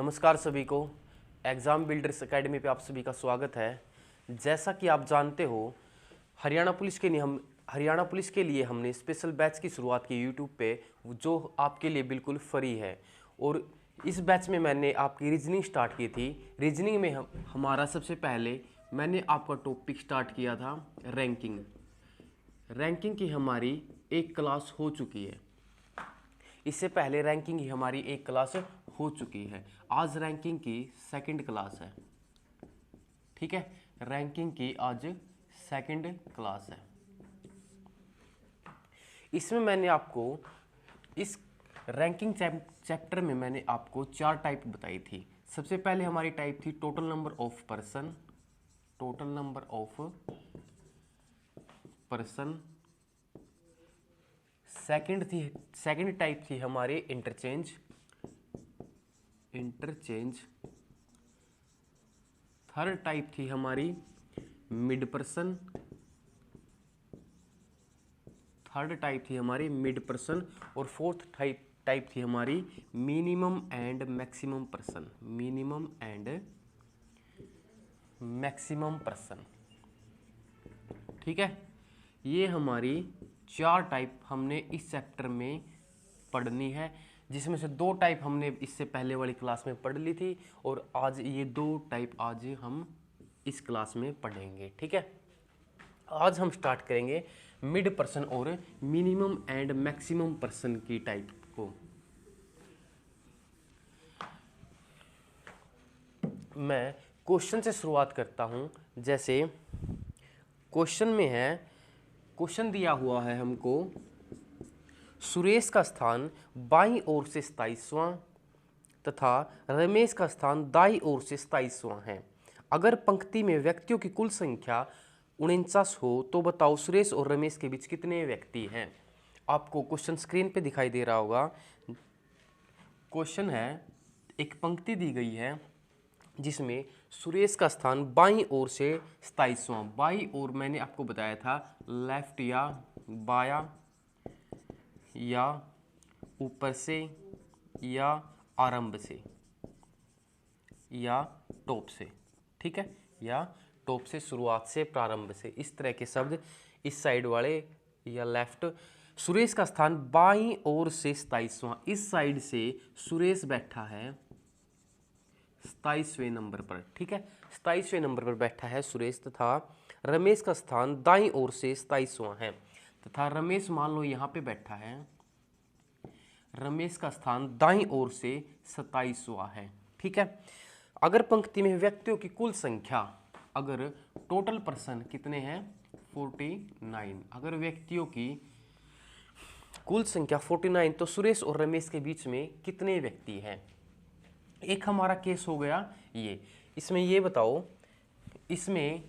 नमस्कार सभी को। एग्ज़ाम बिल्डर्स एकेडमी पे आप सभी का स्वागत है। जैसा कि आप जानते हो, हरियाणा पुलिस के लिए हमने स्पेशल बैच की शुरुआत की यूट्यूब पे, जो आपके लिए बिल्कुल फ्री है। और इस बैच में मैंने आपकी रीजनिंग स्टार्ट की थी। रीजनिंग में हमारा सबसे पहले मैंने आपका टॉपिक स्टार्ट किया था रैंकिंग। रैंकिंग की हमारी एक क्लास हो चुकी है। इससे पहले रैंकिंग ही हमारी एक क्लास हो चुकी है। आज रैंकिंग की सेकंड क्लास है। ठीक है, रैंकिंग की आज सेकंड क्लास है। इसमें मैंने आपको इस रैंकिंग चैप्टर में मैंने आपको 4 टाइप बताई थी। सबसे पहले हमारी टाइप थी total number of person. Total number of person. Second type थी हमारी इंटरचेंज। थर्ड टाइप थी हमारी मिड पर्सन। और फोर्थ टाइप थी हमारी मिनिमम एंड मैक्सिमम पर्सन। ठीक है, ये हमारी 4 टाइप हमने इस चैप्टर में पढ़नी है, जिसमें से 2 टाइप हमने इससे पहले वाली क्लास में पढ़ ली थी और आज ये 2 टाइप आज हम इस क्लास में पढ़ेंगे। ठीक है, आज हम स्टार्ट करेंगे मिड पर्सन और मिनिमम एंड मैक्सिमम पर्सन की टाइप को। मैं क्वेश्चन से शुरुआत करता हूँ। जैसे क्वेश्चन दिया हुआ है हमको, सुरेश का स्थान बाईं ओर से 27वां तथा रमेश का स्थान दाईं ओर से 27वां है। अगर पंक्ति में व्यक्तियों की कुल संख्या 49 हो तो बताओ सुरेश और रमेश के बीच कितने व्यक्ति हैं। आपको क्वेश्चन स्क्रीन पे दिखाई दे रहा होगा। क्वेश्चन है, एक पंक्ति दी गई है जिसमें सुरेश का स्थान बाईं ओर से 27वां, बाईं ओर मैंने आपको बताया था लेफ्ट या बाया या ऊपर से या आरंभ से या टॉप से। ठीक है, या टॉप से, शुरुआत से, प्रारंभ से, इस तरह के शब्द इस साइड वाले या लेफ्ट। सुरेश का स्थान बाईं ओर से 27वां, इस साइड से सुरेश बैठा है 27वें नंबर पर। ठीक है, 27वें नंबर पर बैठा है सुरेश तथा रमेश का स्थान दाईं ओर से 27वां है तथा रमेश मान लो यहाँ पे बैठा है, रमेश का स्थान दाईं ओर से 27वां है। ठीक है, अगर पंक्ति में व्यक्तियों की कुल संख्या, अगर टोटल पर्सन कितने हैं 49, अगर व्यक्तियों की कुल संख्या 49 तो सुरेश और रमेश के बीच में कितने व्यक्ति हैं। एक हमारा केस हो गया ये। इसमें ये बताओ, इसमें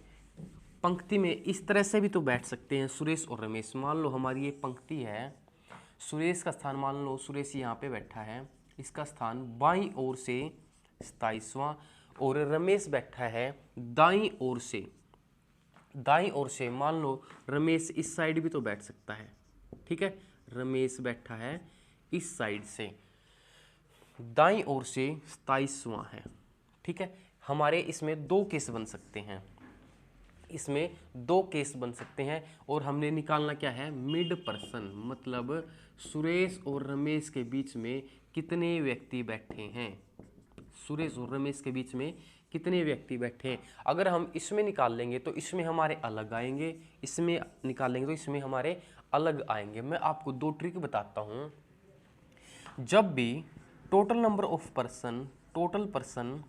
पंक्ति में इस तरह से भी तो बैठ सकते हैं सुरेश और रमेश। मान लो हमारी ये पंक्ति है, सुरेश का स्थान मान लो सुरेश यहाँ पे बैठा है, इसका स्थान बाईं ओर से 27वां और रमेश बैठा है दाईं ओर से मान लो रमेश इस साइड भी तो बैठ सकता है। ठीक है, रमेश बैठा है इस साइड से, दाईं ओर से 27वां है। ठीक है, हमारे इसमें 2 केस बन सकते हैं, और हमने निकालना क्या है, मिड पर्सन, मतलब सुरेश और रमेश के बीच में कितने व्यक्ति बैठे हैं। सुरेश और रमेश के बीच में कितने व्यक्ति बैठे हैं। अगर हम इसमें निकाल लेंगे तो इसमें हमारे अलग आएंगे, इसमें निकालेंगे तो इसमें हमारे अलग आएंगे। मैं आपको 2 ट्रिक बताता हूँ। जब भी total number of person, total person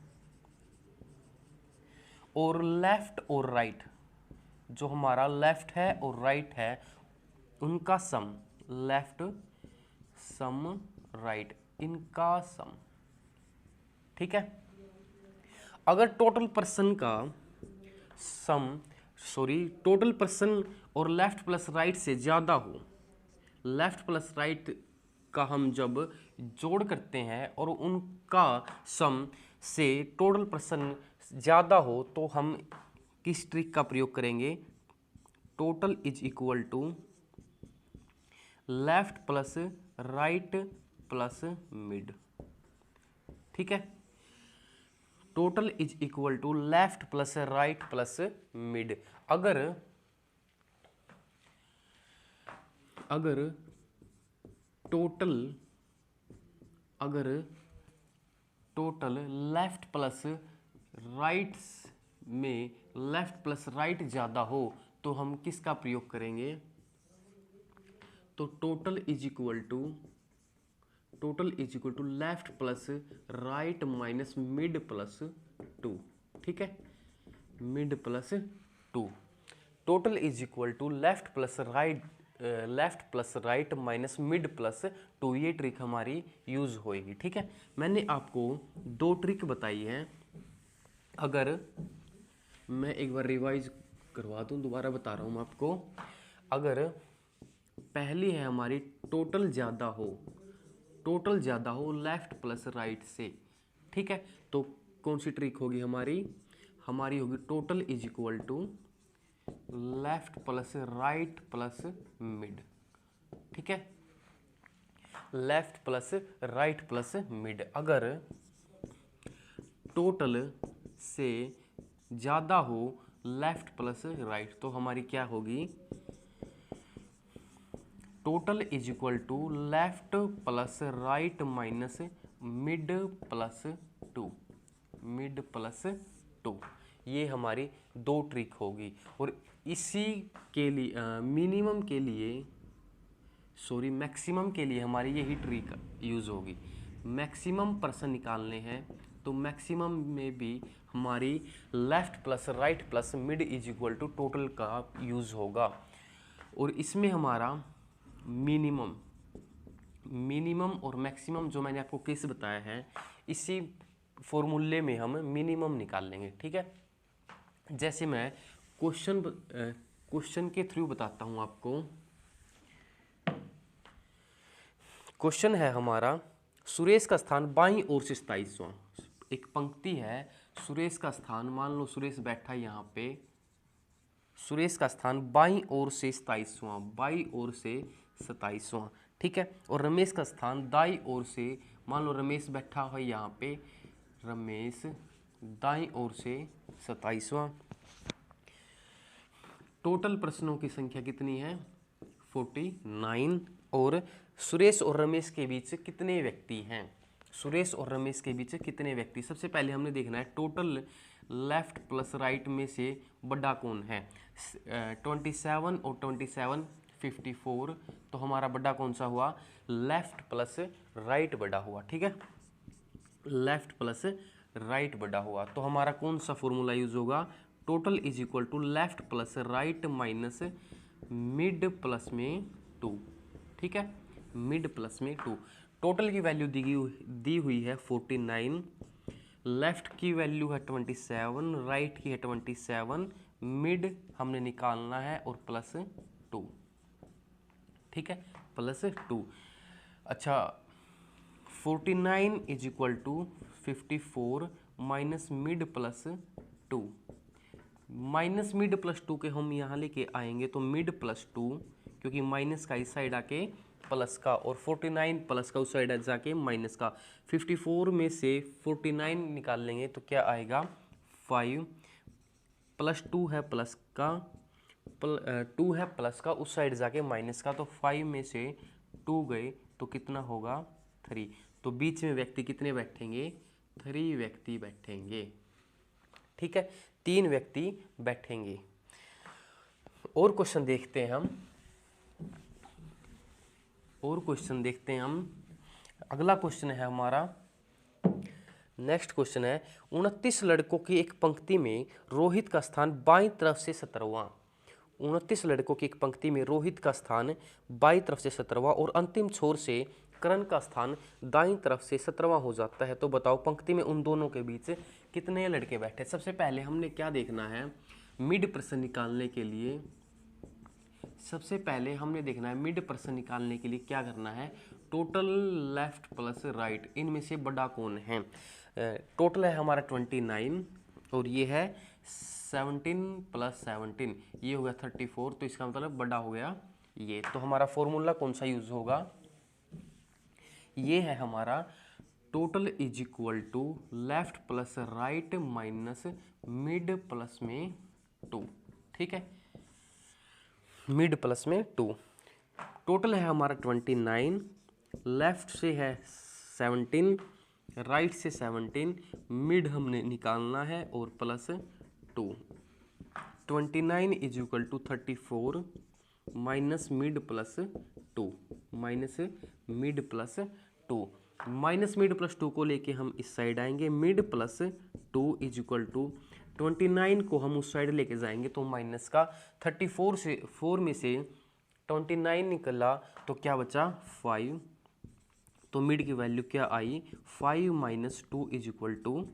और लेफ्ट और राइट, जो हमारा लेफ्ट है और राइट है उनका सम, लेफ्ट सम राइट, इनका सम। ठीक है, अगर टोटल पर्सन और लेफ्ट प्लस राइट से ज़्यादा हो, लेफ्ट प्लस राइट का हम जब जोड़ करते हैं और उनका सम से टोटल पर्सन ज़्यादा हो तो हम किस ट्रिक का प्रयोग करेंगे, total is equal to left plus right plus mid. ठीक है, total is equal to left plus right plus mid. अगर टोटल लेफ्ट प्लस राइट में लेफ्ट प्लस राइट ज़्यादा हो तो हम किसका प्रयोग करेंगे? तो total is equal to left plus right minus mid plus 2। ठीक है, mid plus 2। Total is equal to left plus right minus mid plus 2। ये ट्रिक हमारी यूज होएगी। ठीक है, मैंने आपको 2 ट्रिक बताई है। अगर मैं एक बार रिवाइज करवा दूं, दोबारा बता रहा हूं मैं आपको। अगर पहली है हमारी टोटल ज़्यादा हो लेफ्ट प्लस राइट से। ठीक है, तो कौन सी ट्रिक होगी हमारी होगी total is equal to left plus right plus mid. ठीक है, left plus right plus mid. अगर टोटल से ज़्यादा हो लेफ्ट प्लस राइट तो हमारी क्या होगी? Total is equal to left plus right minus mid plus 2। ये हमारी 2 ट्रिक होगी। और इसी के लिए मैक्सिमम के लिए हमारी यही ट्रिक यूज़ होगी। मैक्सिमम पर्सन निकालने हैं तो मैक्सिमम में भी हमारी left plus right plus mid is equal to total का यूज़ होगा। और इसमें हमारा मिनिमम और मैक्सिमम जो मैंने आपको केस बताया है, इसी फॉर्मूले में हम मिनिमम निकाल लेंगे। ठीक है, जैसे मैं क्वेश्चन के थ्रू बताता हूं आपको। क्वेश्चन है हमारा, सुरेश का स्थान बाईं ओर से 27वां। एक पंक्ति है, सुरेश का स्थान, मान लो सुरेश बैठा है यहाँ पे, सुरेश का स्थान बाईं ओर से 27वां। ठीक है, और रमेश का स्थान दाईं ओर से, मान लो रमेश बैठा है यहाँ पे, रमेश दाईं ओर से 27वां। टोटल प्रश्नों की संख्या कितनी है? 49। और सुरेश और रमेश के बीच कितने व्यक्ति हैं? सबसे पहले हमने देखना है टोटल लेफ्ट प्लस राइट में से बड़ा कौन है। 27 और 27 54, तो हमारा बड़ा कौन सा हुआ? लेफ्ट प्लस राइट बड़ा हुआ। ठीक है, लेफ्ट प्लस राइट बड़ा हुआ। तो हमारा कौन सा फॉर्मूला यूज होगा? Total is equal to left plus right minus mid plus में 2। ठीक है, मिड प्लस में 2। टोटल की वैल्यू दी हुई है 49, लेफ्ट की वैल्यू है 27, राइट की है 27, मिड हमने निकालना है और प्लस 2। ठीक है, प्लस 2। अच्छा, 49 is equal to 54 minus mid plus 2। Minus mid plus 2 के हम यहाँ लेके आएंगे तो मिड प्लस 2, क्योंकि माइनस का इस साइड आके प्लस का, और 49 प्लस का उस साइड जाके माइनस का। 54 में से 49 निकाल लेंगे तो क्या आएगा? 5 प्लस 2 है प्लस का, 2 है प्लस का, उस साइड जाके माइनस का, तो 5 में से 2 गए तो कितना होगा? 3। तो बीच में व्यक्ति कितने बैठेंगे? 3 व्यक्ति बैठेंगे। ठीक है, 3 व्यक्ति बैठेंगे। और क्वेश्चन देखते हैं हम। अगला क्वेश्चन है हमारा, नेक्स्ट क्वेश्चन है, 29 लड़कों की एक पंक्ति में रोहित का स्थान बाईं तरफ से 17वां। 29 लड़कों की एक पंक्ति में रोहित का स्थान बाईं तरफ से 17वां और अंतिम छोर से करण का स्थान दाईं तरफ से 17वां हो जाता है। तो बताओ पंक्ति में उन दोनों के बीच कितने लड़के बैठे? सबसे पहले हमने क्या देखना है? मिड प्रश्न निकालने के लिए सबसे पहले हमने देखना है मिड प्रश्न निकालने के लिए क्या करना है? टोटल लेफ्ट प्लस राइट, इनमें से बड़ा कौन है? टोटल है हमारा 29 और ये है 17 प्लस 17, ये हो गया 34, तो इसका मतलब बड़ा हो गया ये। तो हमारा फॉर्मूला कौन सा यूज होगा? ये है हमारा total is equal to left plus right minus mid plus में 2। ठीक है, मिड प्लस में 2। टोटल है हमारा 29, लेफ्ट से है 17, राइट से 17, मिड हमने निकालना है और plus 2। 29 is equal to 34 minus mid plus 2, minus mid plus 2। Minus mid plus 2 को लेके हम इस साइड आएंगे, mid plus 2 is equal to 29 को हम उस साइड लेके जाएंगे तो माइनस का 34 से 4 में से 29 निकला तो क्या बचा 5। तो मिड की वैल्यू क्या आई 5 माइनस 2 इज इक्वल टू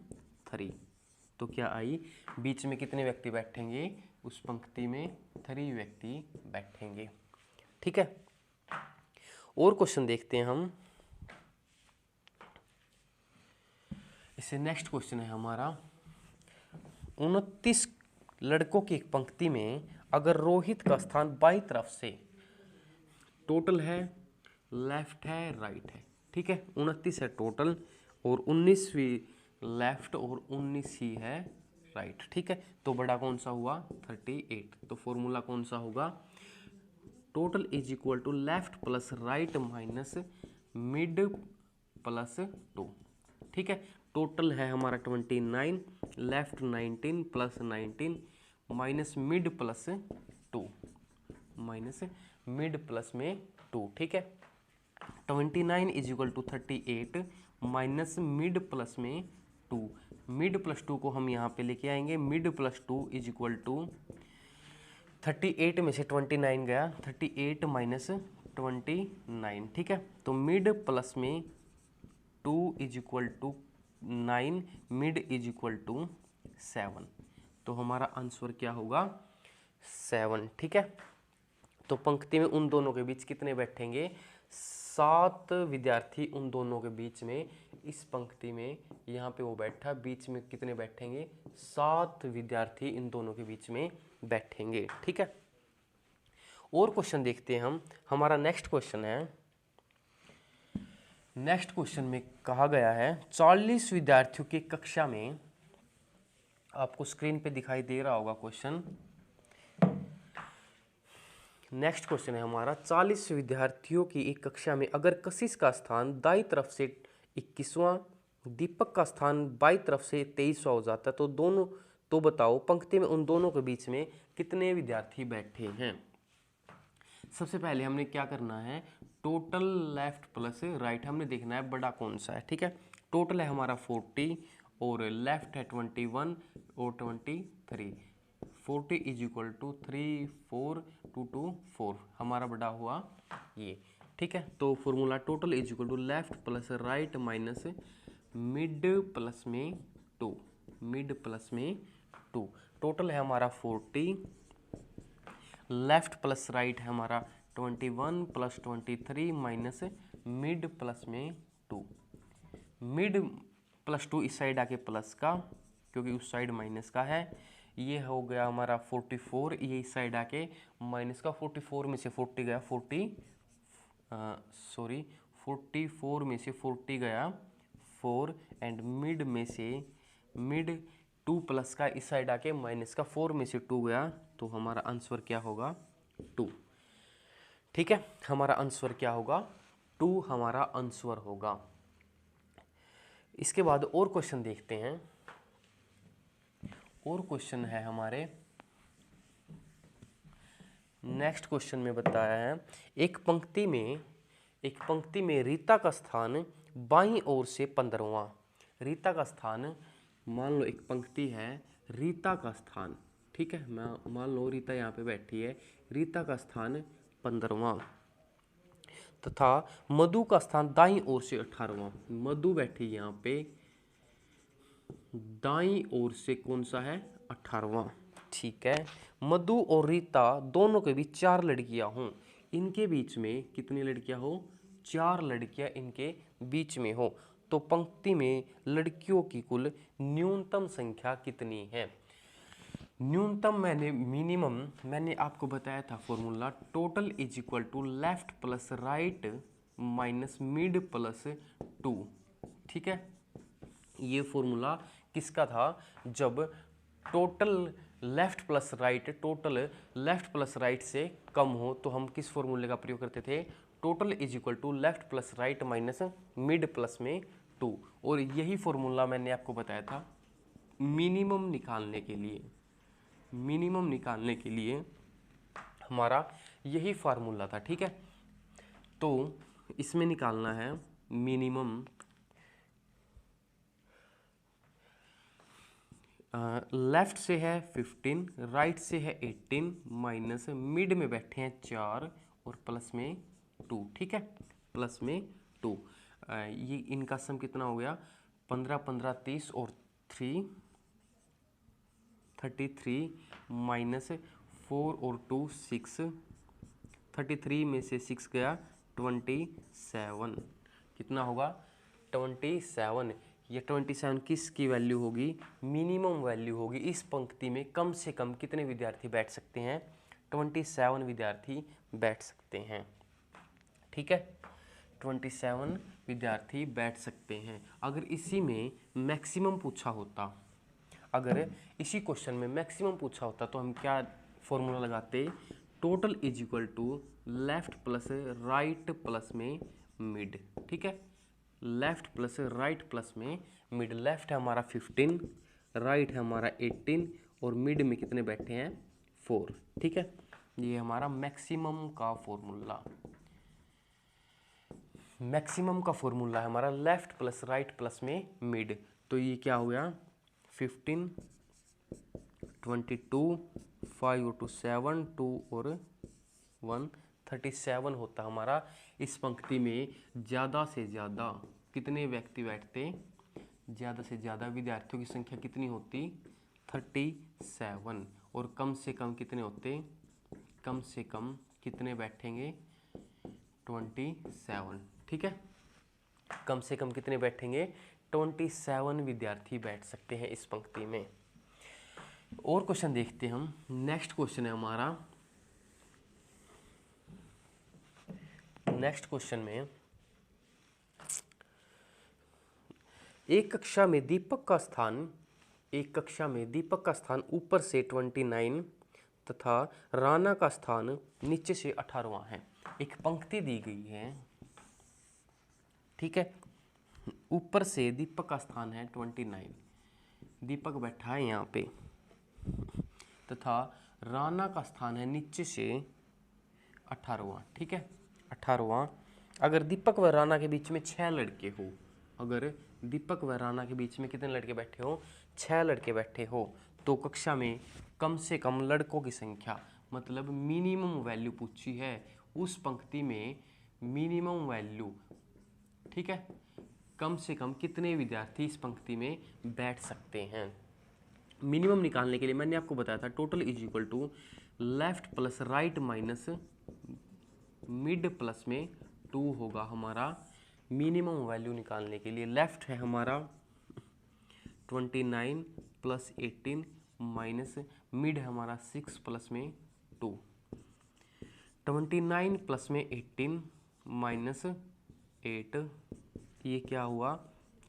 3। तो क्या आई, बीच में कितने व्यक्ति बैठेंगे, उस पंक्ति में 3 व्यक्ति बैठेंगे। ठीक है, और क्वेश्चन देखते हैं हम। इससे नेक्स्ट क्वेश्चन है हमारा 29 लड़कों की एक पंक्ति में अगर रोहित का स्थान बाईं तरफ से, टोटल है, लेफ्ट है, राइट है। ठीक है, 29 है टोटल और 19 भी लेफ्ट और 19 ही है राइट। ठीक है, तो बड़ा कौन सा हुआ 38। तो फॉर्मूला कौन सा होगा, total is equal to left plus right minus mid plus 2। ठीक है, टोटल है हमारा 29, left 19 plus 19 minus mid plus 2, minus mid plus में 2। ठीक है, 29 is equal to 38 minus mid plus में 2। मिड प्लस 2 को हम यहाँ पे लेके आएंगे, mid plus 2 is equal to 38 में से 29 गया, 38 माइनस 29। ठीक है, तो मिड प्लस में 2 is equal to 9, mid is equal to 7। तो हमारा आंसर क्या होगा 7। ठीक है, तो पंक्ति में उन दोनों के बीच कितने बैठेंगे, 7 विद्यार्थी उन दोनों के बीच में, इस पंक्ति में यहाँ पे वो बैठा, बीच में कितने बैठेंगे 7 विद्यार्थी इन दोनों के बीच में बैठेंगे। ठीक है, और क्वेश्चन देखते हैं हम। हमारा नेक्स्ट क्वेश्चन है, नेक्स्ट क्वेश्चन में कहा गया है 40 विद्यार्थियों की कक्षा में, आपको स्क्रीन पे दिखाई दे रहा होगा क्वेश्चन। नेक्स्ट क्वेश्चन है हमारा 40 विद्यार्थियों की एक कक्षा में अगर कशिश का स्थान दाईं तरफ से 21वां, दीपक का स्थान बाईं तरफ से 23वां हो जाता है तो दोनों, तो बताओ पंक्ति में उन दोनों के बीच में कितने विद्यार्थी बैठे हैं। सबसे पहले हमने क्या करना है, टोटल लेफ्ट प्लस राइट हमने देखना है बड़ा कौन सा है। ठीक है, टोटल है हमारा 40 और लेफ्ट है 21 और 23। 40 इज इक्वल टू 3 4 2 2 4, हमारा बड़ा हुआ ये। ठीक है, तो formula total is equal to left plus right minus mid plus में 2, मिड प्लस में 2। टोटल है हमारा 40, लेफ्ट प्लस राइट है हमारा 21 प्लस 23 माइनस मिड प्लस में 2। मिड प्लस 2 इस साइड आके प्लस का, क्योंकि उस साइड माइनस का है, ये हो गया हमारा 44, ये इस साइड आके माइनस का, 44 में से 40 गया 44 में से 40 गया 4 एंड मिड में से मिड 2 प्लस का इस साइड आके माइनस का 4 में से 2 गया, तो हमारा आंसर क्या होगा 2। ठीक है, हमारा आंसर क्या होगा 2, हमारा आंसर होगा। इसके बाद और क्वेश्चन देखते हैं। और क्वेश्चन है हमारे, नेक्स्ट क्वेश्चन में बताया है एक पंक्ति में रीता का स्थान बाईं ओर से 15वां। रीता का स्थान, मान लो एक पंक्ति है, रीता का स्थान, ठीक है, मैं मान लो रीता यहाँ पे बैठी है, रीता का स्थान 15वां तथा मधु का स्थान दाईं ओर से 18वां। मधु बैठी यहाँ पे, दाईं ओर से कौन सा है 18वां। ठीक है, मधु और रीता दोनों के बीच 4 लड़कियां हों, इनके बीच में कितनी लड़कियां हो, 4 लड़कियां इनके बीच में हो, तो पंक्ति में लड़कियों की कुल न्यूनतम संख्या कितनी है। न्यूनतम मिनिमम मैंने आपको बताया था formula, total is equal to left plus right minus mid plus 2। ठीक है, ये फॉर्मूला किसका था, जब टोटल लेफ्ट प्लस राइट से कम हो तो हम किस फॉर्मूले का प्रयोग करते थे, total is equal to left plus right minus mid plus में 2। और यही फॉर्मूला मैंने आपको बताया था मिनिमम निकालने के लिए हमारा यही फार्मूला था। ठीक है, तो इसमें निकालना है मिनिमम, लेफ्ट से है 15, राइट से है 18, माइनस मिड में बैठे हैं 4 और प्लस में 2। ठीक है, प्लस में 2, ये इनका सम कितना हो गया, 15 15 30 और 3 33, माइनस 4 और 2 6, 33 में से 6 गया 27, कितना होगा 27। ये 27 किसकी वैल्यू होगी, मिनिमम वैल्यू होगी। इस पंक्ति में कम से कम कितने विद्यार्थी बैठ सकते हैं, 27 विद्यार्थी बैठ सकते हैं। ठीक है, 27 विद्यार्थी बैठ सकते हैं। अगर इसी में मैक्सिमम पूछा होता, अगर इसी क्वेश्चन में मैक्सिमम पूछा होता तो हम क्या फॉर्मूला लगाते, total is equal to left plus right plus में मिड। ठीक है, लेफ्ट प्लस राइट प्लस में मिड। लेफ्ट है हमारा 15, राइट है हमारा 18 और मिड में कितने बैठे हैं 4। ठीक है, ये हमारा मैक्सिमम का फॉर्मूला है हमारा लेफ्ट प्लस राइट प्लस में मिड। तो ये क्या हो गया 15 22 5 और 2 7 2 और 1 37 होता हमारा। इस पंक्ति में ज़्यादा से ज़्यादा कितने व्यक्ति बैठते, ज़्यादा से ज़्यादा विद्यार्थियों की संख्या कितनी होती 37, और कम से कम कितने होते, कम से कम कितने बैठेंगे 27। ठीक है, कम से कम कितने बैठेंगे 27 विद्यार्थी बैठ सकते हैं इस पंक्ति में। और क्वेश्चन देखते हैं हम। नेक्स्ट क्वेश्चन है हमारा, नेक्स्ट क्वेश्चन में एक कक्षा में दीपक का स्थान ऊपर से 29 तथा राना का स्थान नीचे से 18वां है। एक पंक्ति दी गई है, ठीक है, ऊपर से दीपक का स्थान है 29, दीपक बैठा है यहाँ पे, तथा राना का स्थान है नीचे से 18वां। ठीक है, 18वां। अगर दीपक व राना के बीच में 6 लड़के हो, अगर दीपक व राना के बीच में कितने लड़के बैठे हो, 6 लड़के बैठे हो, तो कक्षा में कम से कम लड़कों की संख्या, मतलब मिनिमम वैल्यू पूछी है उस पंक्ति में, मिनिमम वैल्यू। ठीक है, कम से कम कितने विद्यार्थी इस पंक्ति में बैठ सकते हैं। मिनिमम निकालने के लिए मैंने आपको बताया था total is equal to left plus right minus mid plus में 2 होगा हमारा मिनिमम वैल्यू निकालने के लिए। लेफ्ट है हमारा 29 प्लस 18 माइनस मिड है हमारा 6 प्लस में 2। 29 प्लस में 18 माइनस 8, ये क्या हुआ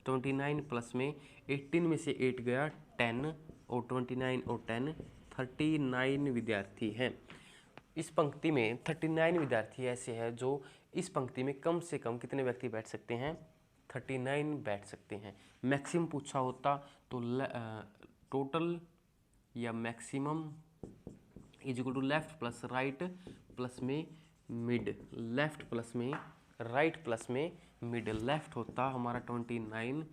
29 प्लस में 18 में से 8 गया 10, और 29 और 10 39 विद्यार्थी हैं। इस पंक्ति में 39 विद्यार्थी ऐसे हैं जो इस पंक्ति में कम से कम कितने व्यक्ति बैठ सकते हैं, 39 बैठ सकते हैं। मैक्सिमम पूछा होता तो टोटल या maximum is equal to left plus right plus में मिड, लेफ्ट प्लस में राइट प्लस में मिड। लेफ्ट होता हमारा 29,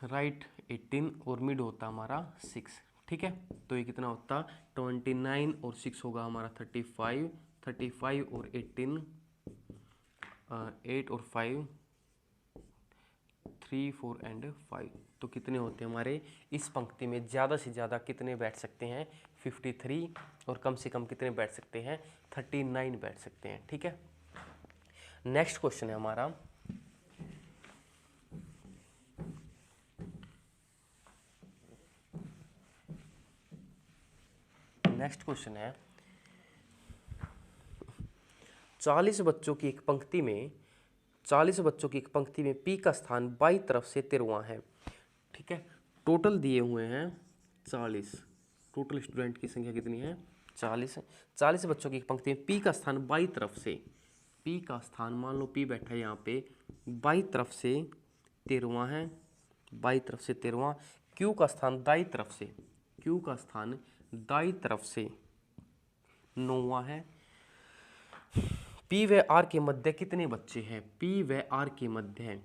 राइट 18 और मिड होता हमारा 6। ठीक है, तो ये कितना होता 29 और 6 होगा हमारा 35, 35 और 18 8 और 5 3 4 एंड 5, तो कितने होते हैं हमारे इस पंक्ति में ज़्यादा से ज़्यादा कितने बैठ सकते हैं 53, और कम से कम कितने बैठ सकते हैं 39 बैठ सकते हैं। ठीक है, नेक्स्ट क्वेश्चन है हमारा, नेक्स्ट क्वेश्चन है 40 बच्चों की एक पंक्ति में 40 बच्चों की एक पंक्ति में P का स्थान बाईं तरफ से 13वां है। ठीक है, टोटल दिए हुए हैं 40। टोटल स्टूडेंट की संख्या कितनी है? 40 है। 40 बच्चों की एक पंक्ति में P का स्थान बाईं तरफ से, P का स्थान मान लो P बैठा है यहाँ पे, बाईं तरफ से 13वां है, बाईं तरफ से 13वां। Q का स्थान दाईं तरफ से, Q का स्थान दाईं तरफ से 9वां है। P व R के मध्य कितने बच्चे हैं? P व R के मध्य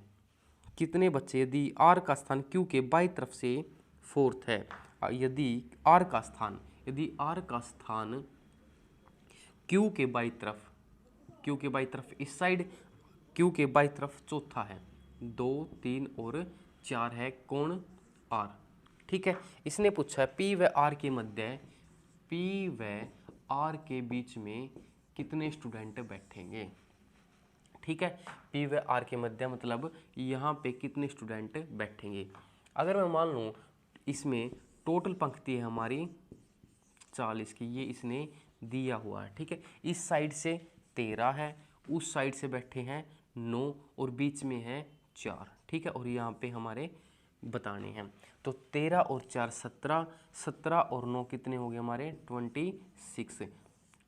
कितने बच्चे? यदि R का स्थान Q के बाईं तरफ से 4th है, यदि R का स्थान Q के बाईं तरफ, Q के बाईं तरफ इस साइड, Q के बाईं तरफ चौथा है, 2, 3 और 4 है कौन? R। ठीक है, इसने पूछा है P व R के मध्य, P व R के बीच में कितने स्टूडेंट बैठेंगे? ठीक है, P व R के मध्य मतलब यहाँ पे कितने स्टूडेंट बैठेंगे? अगर मैं मान लूँ इसमें टोटल पंक्ति है हमारी 40 की, ये इसने दिया हुआ है। ठीक है, इस साइड से 13 है, उस साइड से बैठे हैं 9 और बीच में है 4। ठीक है, और यहाँ पे हमारे बताने हैं, तो 13 और 4 17, 17 और 9 कितने हो गए हमारे?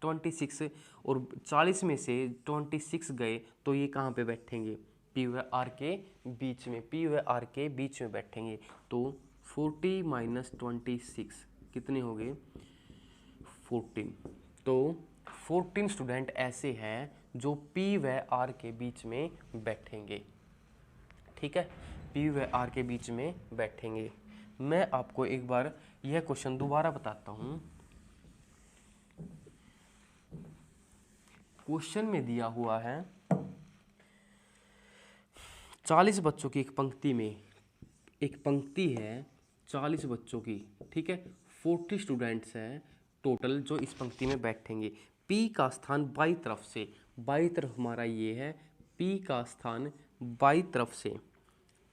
26 और 40 में से 26 गए तो ये कहाँ पे बैठेंगे? P व R के बीच में, P व R के बीच में बैठेंगे। तो 40 माइनस 26 कितने हो गए? 14। तो 14 स्टूडेंट ऐसे हैं जो P व R के बीच में बैठेंगे। ठीक है, P व R के बीच में बैठेंगे। मैं आपको एक बार यह क्वेश्चन दोबारा बताता हूँ। क्वेश्चन में दिया हुआ है 40 बच्चों की एक पंक्ति में, एक पंक्ति है 40 बच्चों की। ठीक है, 40 स्टूडेंट्स हैं टोटल जो इस पंक्ति में बैठेंगे। P का स्थान बाईं तरफ से, बाईं तरफ हमारा ये है, P का स्थान बाईं तरफ से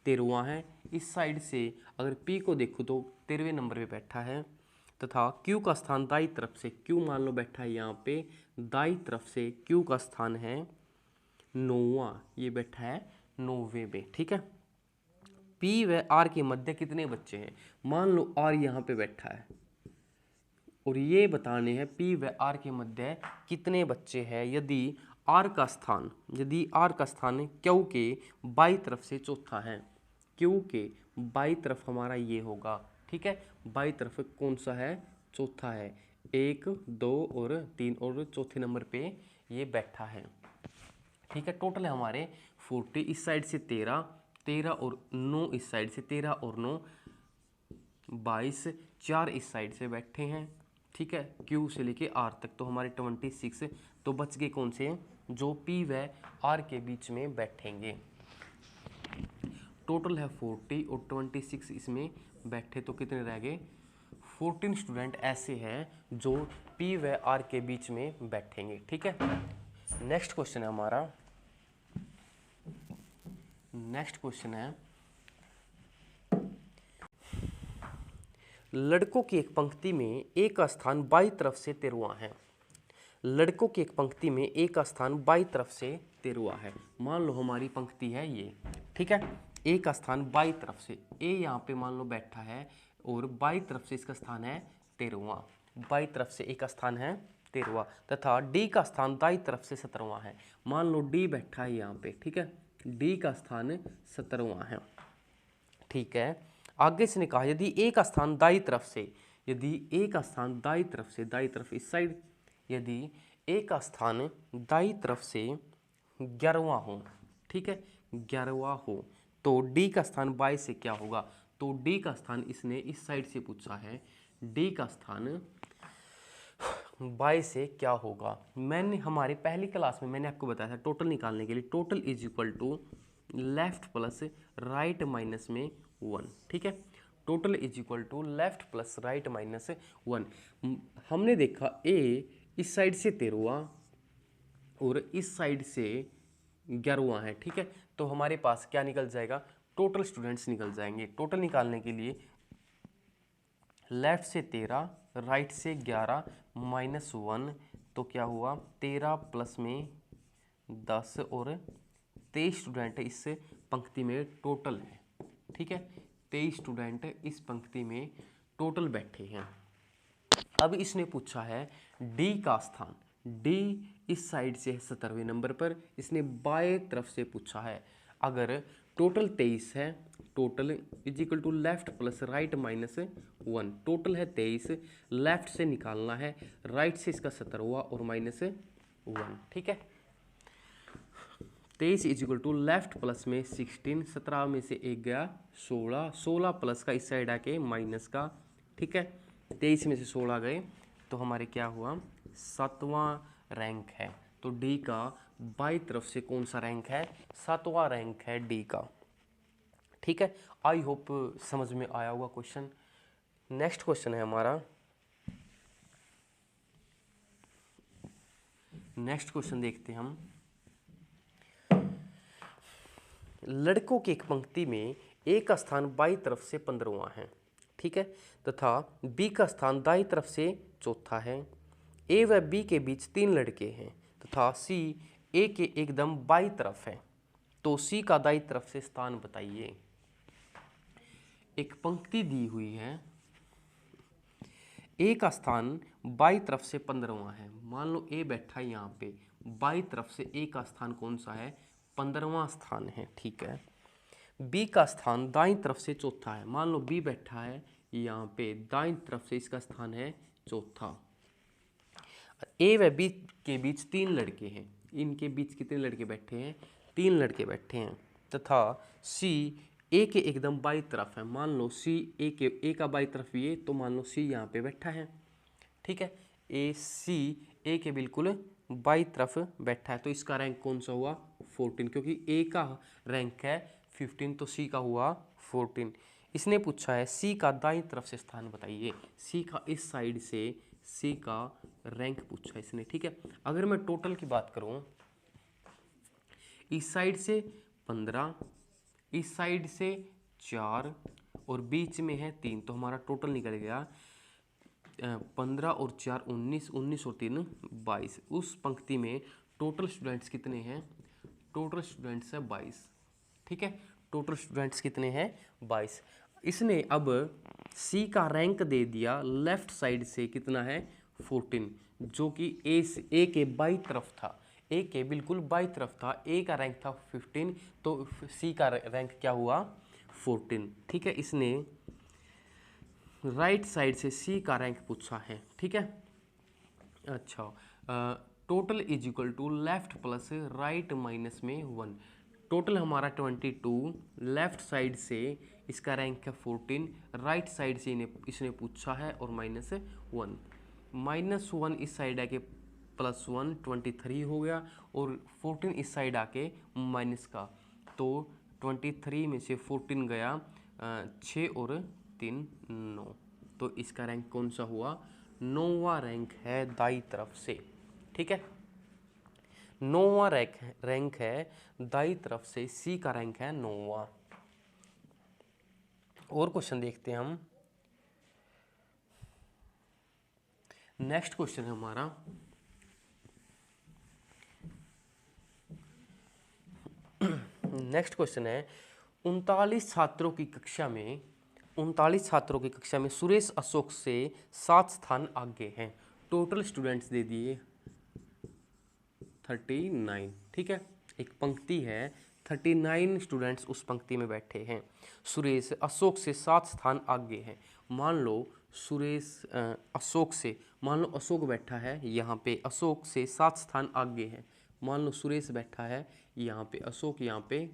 13वां है। इस साइड से अगर P को देखो तो 13वें नंबर पे बैठा है, तथा Q का स्थान दाईं तरफ से, Q मान लो बैठा है यहाँ पे दाईं तरफ से, Q का स्थान है 9वां, ये बैठा है 9वें पे। ठीक है, P व R के मध्य कितने बच्चे हैं? मान लो R यहाँ पे बैठा है और ये बताने हैं P व R के मध्य कितने बच्चे हैं। यदि R का स्थान Q के बाईं तरफ से चौथा है, Q के बाईं तरफ हमारा ये होगा। ठीक है, बाईं तरफ कौन सा है? चौथा है, 1, 2 और 3 और चौथे नंबर पे ये बैठा है। ठीक है, टोटल है हमारे 40, इस साइड से 13, 13 और 9 इस साइड से, 13 और 9 22, 4 इस साइड से बैठे हैं। ठीक है, Q से लेके R तक तो हमारे 26, तो बच गए कौन से? जो P व R के बीच में बैठेंगे। टोटल है 40 और 26 इसमें बैठे तो कितने रह गए? 14 स्टूडेंट ऐसे हैं जो P व R के बीच में बैठेंगे। ठीक है, नेक्स्ट क्वेश्चन है हमारा, नेक्स्ट क्वेश्चन है लड़कों की एक पंक्ति में A का स्थान बाईं तरफ से 13वां है। लड़कों की एक पंक्ति में A का स्थान बाईं तरफ से 13वां है। मान लो हमारी पंक्ति है ये। ठीक है, A का स्थान बाईं तरफ से, A यहाँ पे मान लो बैठा है और बाईं तरफ से इसका स्थान है 13वां, बाईं तरफ से A का स्थान है 13वां, तथा D का स्थान दाईं तरफ से 17वां है। मान लो D बैठा है यहाँ पे। ठीक है, D का स्थान 17वां है। ठीक है, आगे से ने कहा यदि A का स्थान दाईं तरफ से, यदि A का स्थान दाईं तरफ से, दाईं तरफ इस साइड, यदि A का स्थान दाईं तरफ से 11वां हो, ठीक है 11वां हो, तो D का स्थान बाईं से क्या होगा? तो D का स्थान इसने इस साइड से पूछा है, D का स्थान बाईं से क्या होगा? मैंने हमारी पहली क्लास में मैंने आपको बताया था टोटल निकालने के लिए, total is equal to left plus right minus में 1। ठीक है, total is equal to left plus right minus 1। हमने देखा A इस साइड से 13वां और इस साइड से 11वां है। ठीक है, तो हमारे पास क्या निकल जाएगा? टोटल स्टूडेंट्स निकल जाएंगे। टोटल निकालने के लिए लेफ्ट से 13, राइट से 11 माइनस 1, तो क्या हुआ 13 प्लस में 10 और 23 स्टूडेंट इस पंक्ति में टोटल है, ठीक है, 23 स्टूडेंट इस पंक्ति में टोटल बैठे हैं। अब इसने पूछा है डी का स्थान, डी इस साइड से है 17वें नंबर पर, इसने बाएं तरफ से पूछा है। अगर टोटल 23 है, total is equal to left plus right minus 1, total है 23, लेफ्ट से निकालना है, राइट से इसका 17वां और माइनस 1, ठीक है। 23 is equal to left plus में 16, 17 में से 1 गया 16, 16 प्लस का इस साइड आके माइनस का, ठीक है, 23 में से 16 गए तो हमारे क्या हुआ 7वां रैंक है। तो डी का बाई तरफ से कौन सा रैंक है, 7वां रैंक है डी का, ठीक है। आई होप समझ में आया होगा क्वेश्चन। नेक्स्ट क्वेश्चन है हमारा, नेक्स्ट क्वेश्चन देखते हैं हम। लड़कों की एक पंक्ति में ए का स्थान बाई तरफ से 15वां है, ठीक है, तथा बी का स्थान दाई तरफ से चौथा है। ए व बी के बीच 3 लड़के हैं तथा सी ए के एकदम बाई तरफ है, तो सी का दाई तरफ से स्थान बताइए। एक पंक्ति दी हुई है, ए का स्थान बाई तरफ से 15वां है, मान लो ए बैठा है यहाँ पे, बाई तरफ से ए का स्थान कौन सा है, 15वां स्थान है, ठीक है। बी का स्थान दाईं तरफ से चौथा है, मान लो बी बैठा है यहाँ पे, दाईं तरफ से इसका स्थान है चौथा। ए व बी के बीच 3 लड़के हैं, इनके बीच कितने लड़के बैठे हैं, 3 लड़के बैठे हैं, तथा सी ए के एकदम बाई तरफ है, मान लो सी ए का बाई तरफ ये, तो मान लो सी यहाँ पे बैठा है, ठीक है, ए सी ए के बिल्कुल बाई तरफ बैठा है, तो इसका रैंक कौन सा हुआ 14, क्योंकि ए का रैंक है 15 तो सी का हुआ 14। इसने पूछा है सी का दाईं तरफ से स्थान बताइए, सी का इस साइड से सी का रैंक पूछा इसने, ठीक है। अगर मैं टोटल की बात करूं, इस साइड से 15, इस साइड से 4 और बीच में है 3, तो हमारा टोटल निकल गया 15 और 4 19, 19 और 3 22। उस पंक्ति में टोटल स्टूडेंट्स कितने हैं, टोटल स्टूडेंट्स है 22, ठीक है, टोटल स्टूडेंट्स कितने हैं 22। इसने अब सी का रैंक दे दिया लेफ्ट साइड से, कितना है 14, जो कि ए के बाई तरफ था, ए के बिल्कुल बाई तरफ था, ए का रैंक था 15, तो सी का रैंक क्या हुआ 14, ठीक है। इसने राइट साइड से सी का रैंक पूछा है, ठीक है। अच्छा, total is equal to left plus right minus में 1, टोटल हमारा 22, लेफ्ट साइड से इसका रैंक है 14, राइट साइड से इसने पूछा है और माइनस 1, माइनस 1 इस साइड आके प्लस 1 23 हो गया, और 14 इस साइड आके माइनस का, तो 23 में से 14 गया 6 और 3 9, तो इसका रैंक कौन सा हुआ 9वां रैंक है दाई तरफ से, ठीक है, 9वां रैंक है दाई तरफ से, सी का रैंक है 9वां। और क्वेश्चन देखते हैं हम। नेक्स्ट क्वेश्चन है हमारा, नेक्स्ट क्वेश्चन है 39 छात्रों की कक्षा में सुरेश अशोक से 7 स्थान आगे हैं, टोटल स्टूडेंट्स दे दिए 39, ठीक है, एक पंक्ति है 39 स्टूडेंट्स उस पंक्ति में बैठे हैं, सुरेश अशोक से 7 स्थान आगे हैं। मान लो सुरेश अशोक से, मान लो अशोक बैठा है यहाँ पे, अशोक से 7 स्थान आगे हैं, मान लो सुरेश बैठा है यहाँ पे, अशोक यहाँ पे,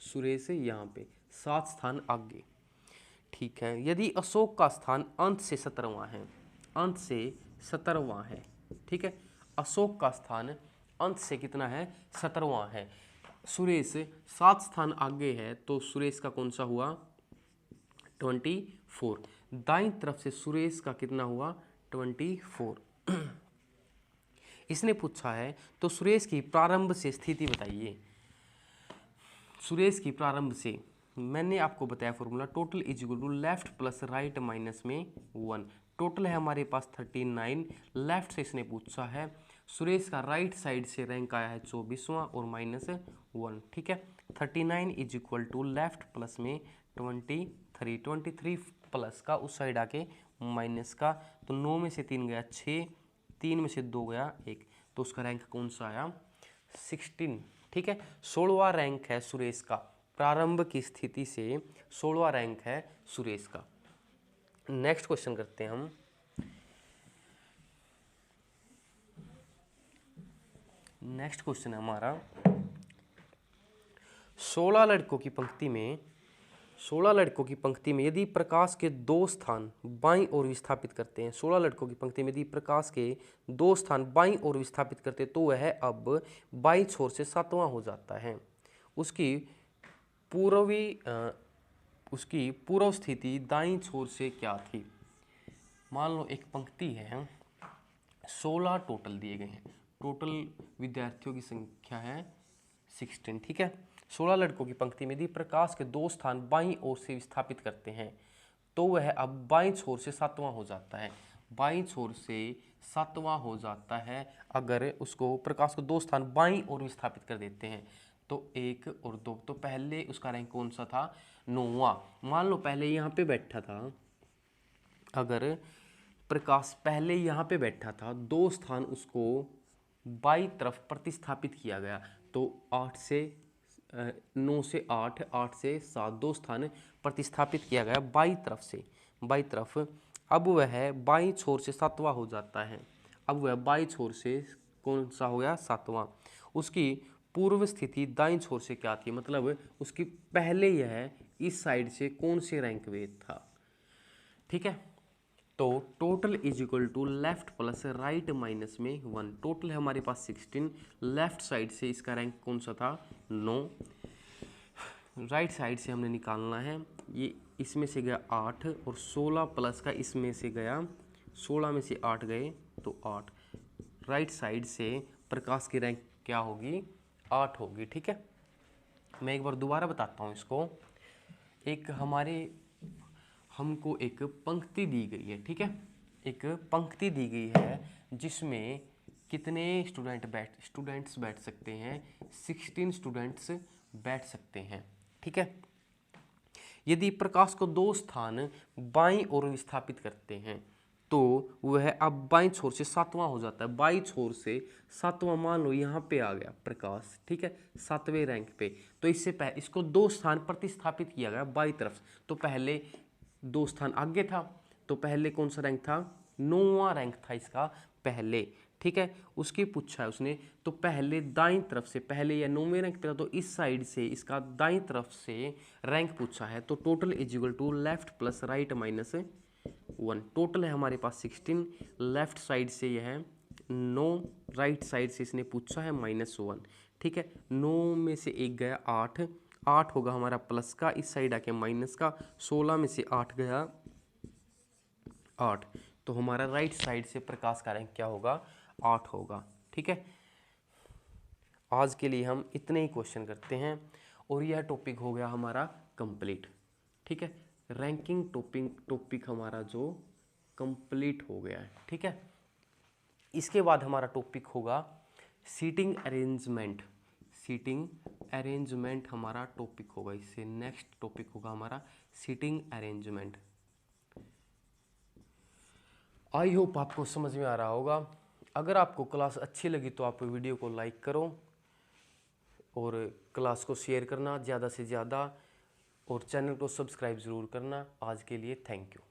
सुरेश यहाँ पे, 7 स्थान आगे, ठीक है। यदि अशोक का स्थान अंत से 17वां है, अंत से 17वां है, ठीक है, अशोक का स्थान अंत से कितना है 17वां है, सुरेश 7 स्थान आगे है, तो सुरेश का कौन सा हुआ 24, दाईं तरफ से सुरेश का कितना हुआ 24। इसने पूछा है तो सुरेश की प्रारंभ से स्थिति बताइए। सुरेश की प्रारंभ से मैंने आपको बताया formula, total is equal to left plus right minus में 1, टोटल है हमारे पास 39, लेफ्ट से इसने पूछा है सुरेश का राइट साइड से रैंक आया है 24वां और -1, ठीक है। 39 is equal to left plus में 23 प्लस का उस साइड आके माइनस का, तो 9 में से 3 गया 6, 3 में से 2 गया 1, तो उसका रैंक कौन सा आया 16, ठीक है। 16वां रैंक है सुरेश का, प्रारंभ की स्थिति से 16वां रैंक है सुरेश का। नेक्स्ट क्वेश्चन करते हैं हम। नेक्स्ट क्वेश्चन है हमारा 16 लड़कों की पंक्ति में यदि प्रकाश के 2 स्थान बाईं ओर विस्थापित करते हैं, 16 लड़कों की पंक्ति में यदि प्रकाश के 2 स्थान बाईं ओर विस्थापित करते हैं तो वह अब बाईं छोर से 7वां हो जाता है। उसकी पूर्व स्थिति दाईं छोर से क्या थी। मान लो एक पंक्ति है, 16 टोटल दिए गए हैं, टोटल विद्यार्थियों की संख्या है 16, ठीक है। 16 लड़कों की पंक्ति में यदि प्रकाश के 2 स्थान बाईं ओर से विस्थापित करते हैं तो वह अब बाईं छोर से 7वां हो जाता है। बाईं छोर से 7वां हो जाता है अगर उसको प्रकाश को 2 स्थान बाईं ओर विस्थापित कर देते हैं, तो 1 और 2, तो पहले उसका रैंक कौन सा था 9वां। मान लो पहले यहाँ पे बैठा था, अगर प्रकाश पहले यहाँ पे बैठा था, 2 स्थान उसको बाईं तरफ प्रतिस्थापित किया गया, तो 9 से 8, 8 से 7, 2 स्थान प्रतिस्थापित किया गया बाईं तरफ। अब वह बाईं छोर से 7वां हो जाता है। अब वह बाईं छोर से कौन सा हो गया 7वां। उसकी पूर्व स्थिति दाईं छोर से क्या थी, मतलब उसकी पहले यह इस साइड से कौन से रैंक में था, ठीक है। तो total is equal to left plus right minus में 1, टोटल है हमारे पास 16, लेफ्ट साइड से इसका रैंक कौन सा था 9, राइट साइड से हमने निकालना है, ये इसमें से गया 8 और 16 प्लस का इसमें से गया, 16 में से 8 गए तो 8, राइट साइड से प्रकाश की रैंक क्या होगी 8 होगी, ठीक है। मैं एक बार दोबारा बताता हूँ इसको। एक हमको एक पंक्ति दी गई है, ठीक है। एक पंक्ति दी गई है जिसमें कितने स्टूडेंट्स बैठ सकते हैं, 16 स्टूडेंट्स बैठ सकते हैं, ठीक है। यदि प्रकाश को 2 स्थान बाईं ओर विस्थापित करते हैं तो वह अब बाईं छोर से 7वां हो जाता है। बाईं छोर से 7वां, मान लो यहाँ पे आ गया प्रकाश, ठीक है, 7वें रैंक पे, तो इससे पहले इसको 2 स्थान प्रतिस्थापित किया गया बाईं तरफ, तो पहले 2 स्थान आगे था, तो पहले कौन सा रैंक था 9वां रैंक था इसका पहले, ठीक है। उसकी पूछा है उसने, तो पहले दाईं तरफ से, पहले या 9वें रैंक पे था तो इस साइड से इसका दाईं तरफ से रैंक पूछा है, तो total is equal to left plus right minus 1, total है हमारे पास 16, लेफ्ट साइड से यह है 9, राइट साइड से इसने पूछा है -1, ठीक है। 9 में से 1 गया 8, 8 होगा हमारा प्लस का, इस साइड आके माइनस का, 16 में से 8 गया 8, तो हमारा राइट साइड से प्रकाश का रैंक क्या होगा 8 होगा, ठीक है। आज के लिए हम इतने ही क्वेश्चन करते हैं और यह टॉपिक हो गया हमारा कंप्लीट, ठीक है। रैंकिंग टॉपिक हमारा जो कंप्लीट हो गया है, ठीक है। इसके बाद हमारा टॉपिक होगा सीटिंग अरेंजमेंट हमारा टॉपिक होगा। इससे नेक्स्ट टॉपिक होगा हमारा सीटिंग अरेंजमेंट। आई होप आपको समझ में आ रहा होगा। अगर आपको क्लास अच्छी लगी तो आप वीडियो को लाइक करो और क्लास को शेयर करना ज़्यादा से ज़्यादा, और चैनल को सब्सक्राइब ज़रूर करना। आज के लिए थैंक यू।